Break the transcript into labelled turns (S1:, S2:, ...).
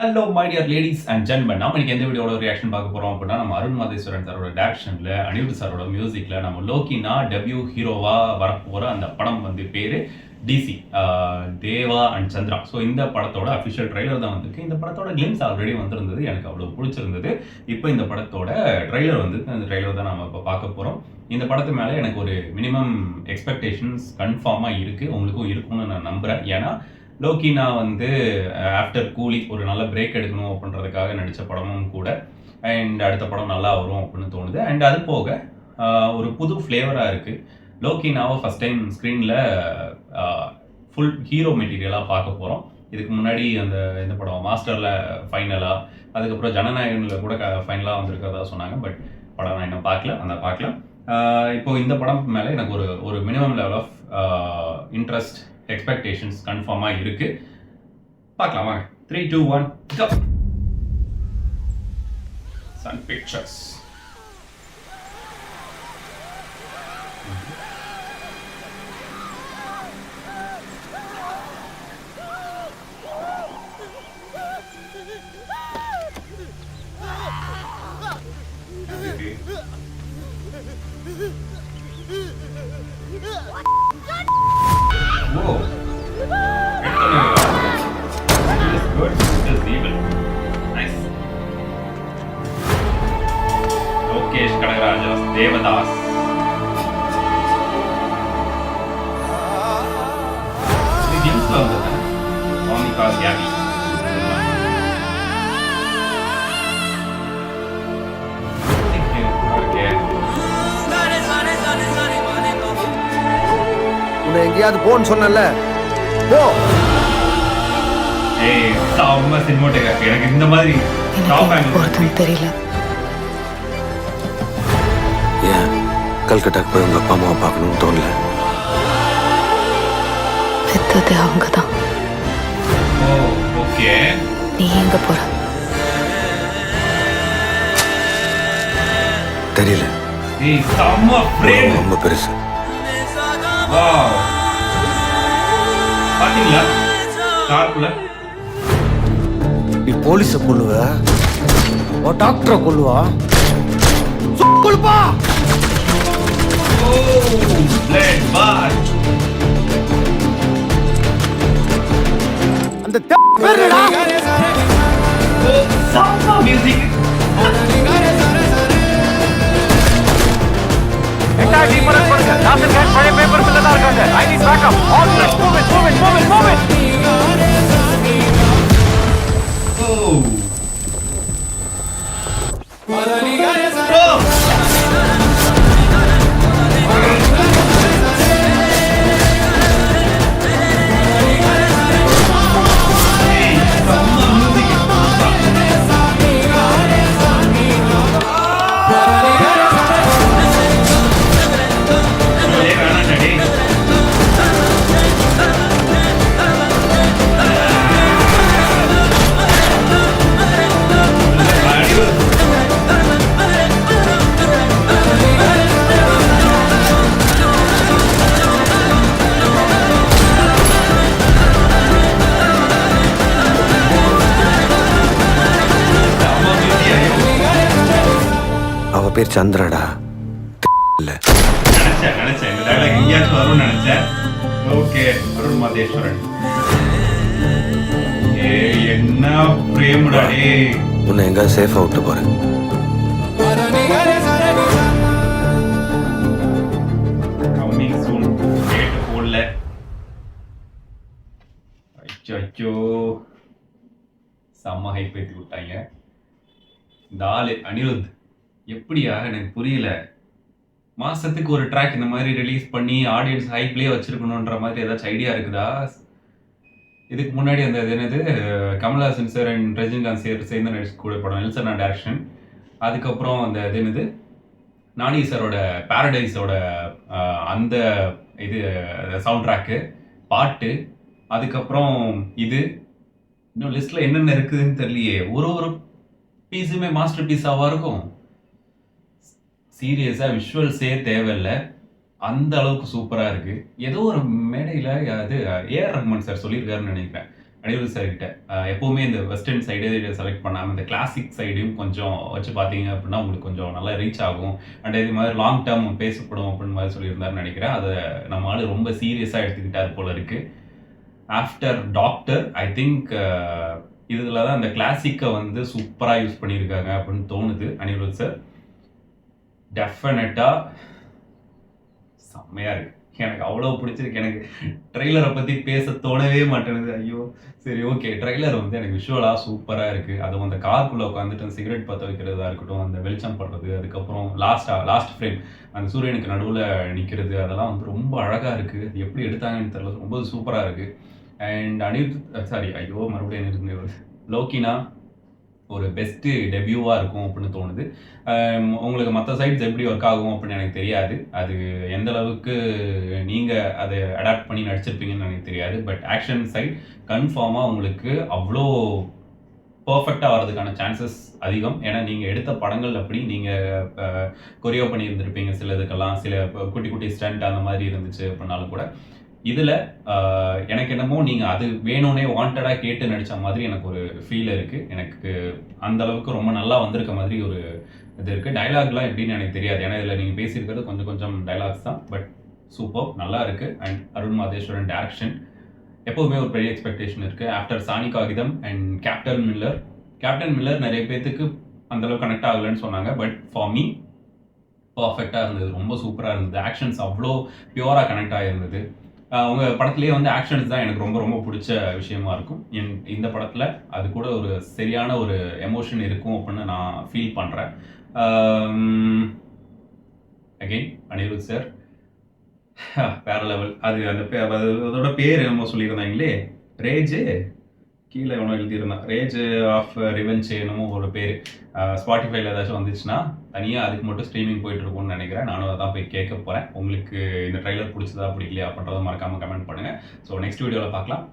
S1: Hello my dear ladies and ஜென்மன். நம்ம இன்னைக்கு எந்த வீடியோட ரியாக்ஷன் பார்க்க போறோம் அப்படின்னா, நம்ம அருண் மாதேஸ்வரன் சாரோட டைரக்ஷன்ல, அனிருத் சாரோட மியூசிக்ல நம்ம லோக்கினா டெபியூ ஹீரோவா வரப்போற அந்த படம் வந்து பேரு DC Deva and Chandra. So இந்த படத்தோட அஃபிஷியல் ட்ரைலர் தான் வந்திருக்கு. இந்த படத்தோட கிளிம்ஸ் ஆல்ரெடி வந்திருந்தது, எனக்கு அவ்வளோ பிடிச்சிருந்தது. இப்போ இந்த படத்தோட ட்ரைலர் வந்து அந்த ட்ரைலர் தான் நம்ம இப்போ பார்க்க போகிறோம். இந்த படத்து மேலே எனக்கு ஒரு மினிமம் எக்ஸ்பெக்டேஷன்ஸ் கன்ஃபார்மாக இருக்குது, உங்களுக்கும் இருக்கும்னு நான் நம்புகிறேன். ஏன்னா லோக்கினா வந்து ஆஃப்டர் கூலி ஒரு நல்ல பிரேக் எடுக்கணும் அப்படின்றதுக்காக நடித்த படமும் கூட. அண்ட் அடுத்த படம் நல்லா வரும் அப்படின்னு தோணுது. அண்ட் அது போக ஒரு புது ஃப்ளேவராக இருக்குது. லோக்கினாவை ஃபஸ்ட் டைம் ஸ்க்ரீனில் ஃபுல் ஹீரோ மெட்டீரியலாக பார்க்க போகிறோம். இதுக்கு முன்னாடி இந்த படம் மாஸ்டரில் ஃபைனலாக, அதுக்கப்புறம் ஜனநாயகனில் கூட ஃபைனலாக வந்திருக்கிறதா சொன்னாங்க. பட் படம் நான் இன்னும் பார்க்கலாம். இப்போ இந்த படம் மேலே எனக்கு ஒரு minimum level of interest, expectations கன்ஃபார்மாக இருக்கு. பார்க்கலாம் வாங்க. 3, 2, 1 go. Sun Pictures. Whoa. It is good, it is evil. Nice. Lokesh Kadagarajas, Devadas. This glimpse la vandha. Monica Gabby.
S2: உன்னை எங்கேயாவது போன்னு சொன்னல, போ.
S1: ஏய் சாம சினிமாட்டோகிராஃபி எனக்கு இந்த மாதிரி டாப் ஆங்கிள்
S3: பொறுத்துன்னு தெரியல.
S2: ஏன் கல்கட்டாக்கு போய் உங்க அப்பா அம்மாவை பார்க்கணும்னு தோணல?
S3: பெத்தது அவங்க தான்.
S1: ஓ ஓகே.
S3: நீ எங்க போற?
S2: தெரியல.
S1: ஏய் சாம பிரேம்
S2: ரொம்ப பெருசு.
S1: வாவ். பாத்தீங்களா கார்க்குள்ள
S2: நீ போலீஸை கொல்லுவ, டாக்டரை கொல்லுவா, கொல்லுப்பா.
S1: ஓ பிளட் பாத்.
S2: அந்த பேருடா
S1: ஓ சாம music.
S4: Entire team running for it. Last and catch பழைய பேப்பர் பில்ல தான் இருக்காங்க. I need backup. All let's move it.
S1: ஓ
S2: அவ பேர் சந்திரடா. இல்ல
S1: நினைச்சேன் இந்த டயலாக் எங்கேயாச்சும் வரும்னு நினைச்சேன். ஓகே அருண் மாதேஸ்வரன். ஏய் என்ன பிரேம்டா டேய்.
S2: உன்னை எங்க சேஃபா விட்டு போறேன்.
S1: Coming soon. டேட் போடல. ஐயோ செம்ம ஹைப் ஏத்தி விட்டாங்க. இந்த ஆளு அனிருத் எப்படியா எனக்கு புரியல. மாசத்துக்கு ஒரு ட்ராக் இந்த மாதிரி ரிலீஸ் பண்ணி ஆடியன்ஸ் ஹைப்லேயே வச்சிருக்கணுன்ற மாதிரி ஏதாச்சும் ஐடியா இருக்குதா? இதுக்கு முன்னாடி அந்த என்னது Kamal Haasan sir and Rajinikanth sir சேர்ந்து நடிச்ச படம் நெல்சன் டைரக்ஷன். அதுக்கப்புறம் அந்த என்னது நானி சாரோட பாரடைஸோட அந்த இது சவுண்ட் ட்ராக்கு பாட்டு. அதுக்கப்புறம் இது இன்னும் லிஸ்ட்ல என்னென்ன இருக்குதுன்னு தெரியலையே. ஒரு பீஸுமே மாஸ்டர் பீஸாவா இருக்கும். சீரியஸாக விஷுவல்ஸே தேவையில்லை, அந்த அளவுக்கு சூப்பராக இருக்குது. ஏதோ ஒரு மேடையில் அது ஏஆர் ரஹ்மான் சார் சொல்லியிருக்காருன்னு நினைக்கிறேன். அனிருத் சார் கிட்ட எப்போவுமே இந்த வெஸ்டர்ன் சைடு செலக்ட் பண்ணாமல் இந்த கிளாசிக் சைடையும் கொஞ்சம் வச்சு பார்த்தீங்க அப்படின்னா உங்களுக்கு கொஞ்சம் நல்லா ரீச் ஆகும். அண்ட் இது மாதிரி லாங் டேர்ம் பேசப்படும் அப்படின்னு மாதிரி சொல்லியிருந்தாருன்னு நினைக்கிறேன். அதை நம்ம ஆள் ரொம்ப சீரியஸாக எடுத்துக்கிட்டார் போல இருக்கு. ஆஃப்டர் டாக்டர் ஐ திங்க் இதில் தான் அந்த கிளாசிக்கை வந்து சூப்பராக யூஸ் பண்ணியிருக்காங்க அப்படின்னு தோணுது அனிருத் சார். டெஃபினட்டாக செம்மையாக இருக்குது. எனக்கு அவ்வளோ பிடிச்சிருக்கு. எனக்கு ட்ரெய்லரை பற்றி பேச தோணவே மாட்டேனுது. ஐயோ சரி ஓகே. ட்ரெய்லர் வந்து எனக்கு விஷுவலாக சூப்பராக இருக்குது. அதுவும் அந்த காருக்குள்ளே உட்காந்துட்டு சிகரெட் பற்ற வைக்கிறதா இருக்கட்டும், அந்த வெளிச்சம் படுறது, அதுக்கப்புறம் லாஸ்ட் ஃப்ரேம் அந்த சூரியனுக்கு நடுவில் நிற்கிறது, அதெல்லாம் வந்து ரொம்ப அழகாக இருக்குது. அது எப்படி எடுத்தாங்கன்னு தெரியல, ரொம்ப சூப்பராக இருக்குது. அண்ட் மறுபடியும் லோக்கினா ஒரு பெஸ்ட்டு டெபியூவாக இருக்கும் அப்படின்னு தோணுது. உங்களுக்கு மற்ற சைட்ஸ் எப்படி ஒர்க் ஆகும் அப்படின்னு எனக்கு தெரியாது. அது எந்த அளவுக்கு நீங்கள் அதை அடாப்ட் பண்ணி நடிச்சிருப்பீங்கன்னு எனக்கு தெரியாது. பட் ஆக்ஷன் சைட் கன்ஃபார்மாக உங்களுக்கு அவ்வளோ பர்ஃபெக்டாக வர்றதுக்கான சான்சஸ் அதிகம். ஏன்னா நீங்கள் எடுத்த படங்கள் அப்படி நீங்கள் கொரியோ பண்ணியிருந்திருப்பீங்க சிலதுக்கெல்லாம், சில குட்டி குட்டி ஸ்டண்ட் அந்த மாதிரி இருந்துச்சு அப்படின்னாலும் கூட. இதில் எனக்கு என்னமோ நீங்கள் அது வேணும்னே வாண்டடாக கேட்டு நடித்த மாதிரி எனக்கு ஒரு ஃபீல் இருக்குது. எனக்கு அந்த அளவுக்கு ரொம்ப நல்லா வந்திருக்க மாதிரி ஒரு இது இருக்குது. டைலாக்லாம் எப்படின்னு எனக்கு தெரியாது. ஏன்னா இதில் நீங்கள் பேசியிருக்கிறது கொஞ்சம் டைலாக்ஸ் தான். பட் சூப்பர் நல்லா இருக்குது. அண்ட் அருண் மாதேஸ்வரன் டேரக்ஷன் எப்போதுமே ஒரு பெரிய எக்ஸ்பெக்டேஷன் இருக்குது. ஆஃப்டர் சானி காகிதம் அண்ட் கேப்டன் மில்லர் நிறைய பேர்த்துக்கு அந்தளவுக்கு கனெக்ட் ஆகலைன்னு சொன்னாங்க. பட் ஃபார் மீ பர்ஃபெக்டாக இருந்தது, ரொம்ப சூப்பராக இருந்தது. ஆக்ஷன்ஸ் அவ்வளோ பியூராக கனெக்ட் ஆகிருந்தது. அவங்க படத்துலேயே வந்து ஆக்ஷன்ஸ் தான் எனக்கு ரொம்ப பிடிச்ச விஷயமா இருக்கும். இந்த படத்தில் அது கூட ஒரு சரியான ஒரு எமோஷன் இருக்கும் அப்படின்னு நான் ஃபீல் பண்ணுறேன். அகெயின் அனிருத் சார் வேற லெவல். அதோட பேர் என்னமோ சொல்லியிருந்தாங்களே, ரேஜு கீழே எவனோ எழுதியிருந்தான், ரேஜ் ஆஃப் ரிவெஞ்ச் என்னமோ ஒரு பேர். ஸ்பாட்டிஃபைல ஏதாச்சும் வந்துச்சுன்னா தனியாக அதுக்கு மட்டும் ஸ்ட்ரீமிங் போயிட்டு இருக்கும்னு நினைக்கிறேன். நானும் அதான் போய் கேட்க போகிறேன். உங்களுக்கு இந்த ட்ரைலர் பிடிச்சதா பிடிக்கலையா அப்படின்றத மறக்காமல் கமெண்ட் பண்ணுங்கள். ஸோ நெக்ஸ்ட் வீடியோவில் பார்க்கலாம்.